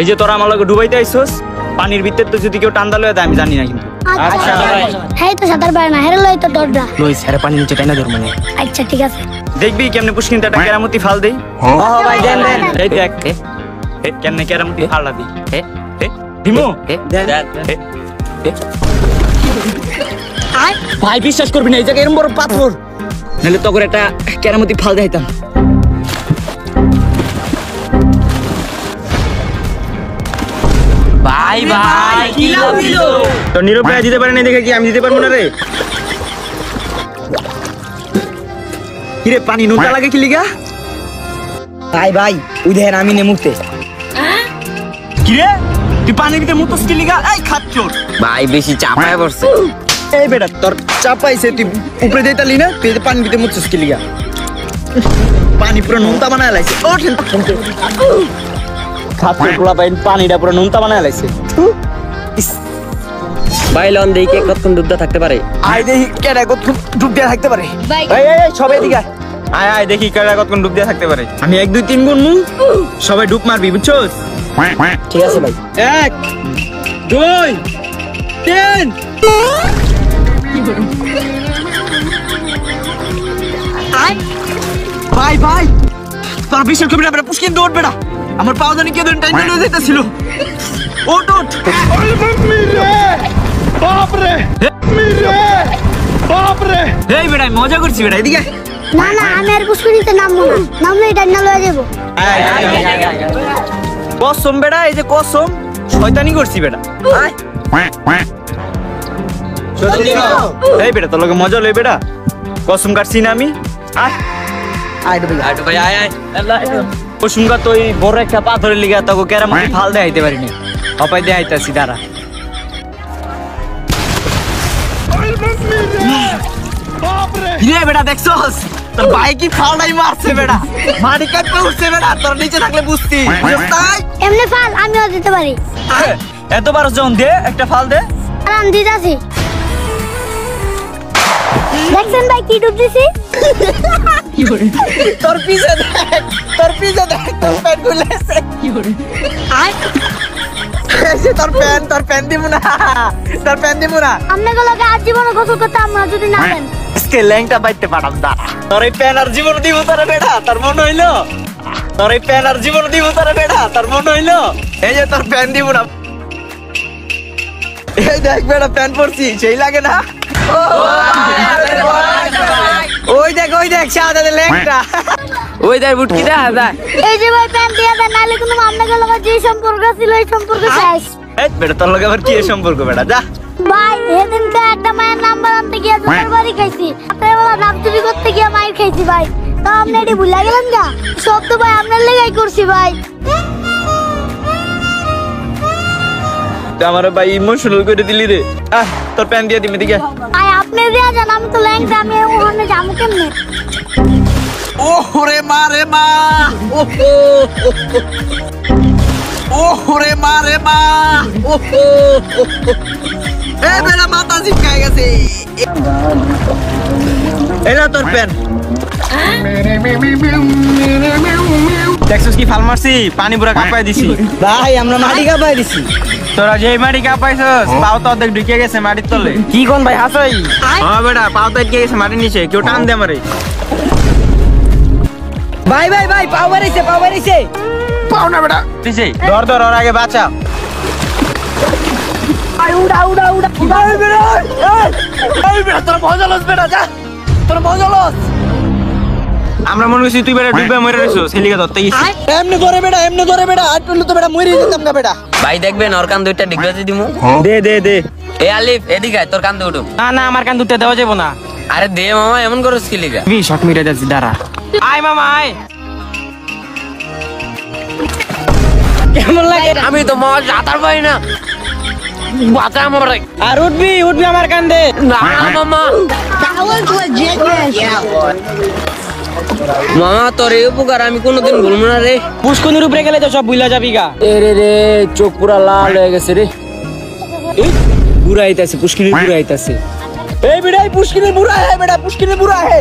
এই যে তোরা আমার লগে ডুবাইতে আইছস পানির ভিতর তো যদি কেউ টান্দা লয়ে দেয় আমি জানি না কিন্তু আচ্ছা হ্যাঁ তো সাঁতার পারে না হেরে লই তো ডরডা লইস আরে পানি নিচে টাইনা ধর মানে আচ্ছা ঠিক আছে দেখবি কেমনে পুষ্কিনটা কেরামতি ফাল দেই ভাই দেন দেন এই দেখ কেমনে কেরামতি ফালটা দি দিমু দেন ভাই বিশ্বাস করবি না এই জায়গায় এরকম বড় পাথর নাহলে তো করে একটা কেরামতি ফাল দেইতাম ভাই ভাই কি লাভ দিল তো নিরুপায় দিতে পারে না দেখে কি আমি দিতে পারবো না রে কিরে পানি নোটা লাগে কি লিগা ভাই ভাই ওই দেখেন আমি নেমুতে কিরে তুই পানির ভিতরে মুতস কি লিগা এই খাচ্চোর ভাই বেশি চাপায় পড়ছে এই বেটা তোর চাপাইছে তুই উপরে দিতালি না তুই পানির ভিতরে মুতস কি লিগা পানি পুরো নোনতা বানায় লাইছে ওঠেন খাচ্চোর পোলা পানিটা পুরো নোনতা বানায় লাইছে ভাই লন দেই কে কতক্ষণ ডুবতে থাকতে পারে আয় দেখি কেডা কতক্ষণ ডুব দিয়ে থাকতে পারে এই সবাই এদিকে আয় আয় দেখি কেডা কতক্ষণ ডুব দিয়ে থাকতে পারে আমি 1 2 3 গুনমু সবাই ডুব মারবি বুঝছস ঠিক আছে ভাই 1 2 3 ভাই ভাই তোর বিশাল কবিরা বেটা পুষ্কিন দৌড় বেটা আমার পাও জানি কে ধরে টাইম নিয়ে যাইতাছিল ওট ওট বাপ রে এই বেটা মজা করছি বেটা এদিকে না না আমি আর পুষ্করিতে নামবো না নামলে এটা না লয়ে যাবো কসম বেটা এই যে কসম শয়তানি করছি বেটা এই বেটা তোর লগে মজা লই বেটা কসম কাটছি না আমি ভাই আয় আয় কসম কা তো এই বড় একটা পাথরের লিগা তোকে কেরামতি ফাল দেখাইতে পারিনি অপায় দেখাইতাছি দাঁড়া হিরে বেটা দেখছস তোর ভাই কি ফালটাই মারছে বেটা মাটি কাটতে উঠছে বেটা তোর নিচে থাকলে বুঝতি এমনি ফাল আমিও দিতে পারি এতবার যখন দে একটা ফাল দে আর আমি দিতাছি দেখছেন ভাই কি ডুব দিছি তোর পিছে দেখ তোর প্যান্ট খুলেছে তোর প্যান্ট দিব না আপনাকে লগে আর জীবনে গোসল করতে আমরা যদি না দেন আজকে ল্যাংটা বাইতে পাঠাম দাঁড়া তোর এই প্যান আর জীবন দিব তোরা বেটা তোর মন হইলো তোর এই প্যান আর জীবন দিব তোরা বেটা তোর মন হইলো এই যে তোর প্যান দিব না এই দেখ বেটা প্যান পরছি সেই লাগে না ওই দেখ সাদা ল্যাংটা ওই দেখ বুটকি দেখা যায় এই যে ভাই প্যান্ট দিয়া দেন নাহলে কোনো আপনাকে লগে যে সম্পর্ক ছিল এই সম্পর্ক শেষ এই বেটা তোর লগে আবার কি সম্পর্ক বেটা যা ভাই সেদিনকে একটা মায়ের নাম্বার আনতে গিয়ে জোর বাড়ি খাইছি রাত্রেবেলা নাম চুরি করতে গিয়ে মায়ের খাইছি ভাই তো আপনি এটি ভুলে গেলেন না সব তো ভাই আপনার লেগাই করছি ভাই আমার ভাই ইমোশনাল করে দিলি রে তোর প্যান দিয়ে দিবি দিকে ভাই আপনি দিয়া যান আমি তো ল্যাংটা আমি ওখানে যাবো কেমনে ওরে মা রে মা ওরে মা রে মা এ বেটা মাথা ঝিটকায় গেছে এলা তোর প্যান দেখছস কি ফাল মারছি পানি পুরা কাঁপাই দিছি ভাই আমরা মাটি কাঁপাই দিছি তোরা যে মাটি কাঁপাইছস পাও তো অর্ধেক ঢুকে গেছে মাটির তলে কি কোন ভাই হাসাই হ্যাঁ বেটা পাও তো ঢুকে গেছে মাটির নিচে কেউ টান দে আমারে ভাই ভাই ভাই পাও বাড়াইছে পাও না বেটা দিছি ধর ওর আগে বাঁচা উড়া এই বেটা তোর মজা লস বেটা যা তোর মজা লস আমরা মনে করছি তুই বেটা ডুবে মরে রইছস হেলিকা ধরতে গেছিস এমনি ধরে বেটা আর তুই তো বেটা মরে যেতাম না বেটা ভাই দেখবেন ওর কান দুইটা ডিগবাজি দিমু দে এ আলিফ এদিকে আয় তোর কান দুটো না আমার কান দুতে দেওয়া যাবে না আরে দে মামা এমন করস কি লিগা বি শট মিরে যাচ্ছি দাঁড়া আয় মামা আয় কেমন লাগে আমি তো মামা জাতার পাই না বাঁচা আমার আর উঠবি আমার কান দে না মামা মামা তোর এই উপকার আমি কোনোদিন ভুলবো না রে পুষ্কনির উপরে গেলে তো সব ভুলা যাবি গা রে চোখ পুরা লাল হয়ে গেছে রে বুড়া আইতাছে পুষ্কনির বুড়া আইতাছে এই বেটা পুষ্কনির বুড়া হে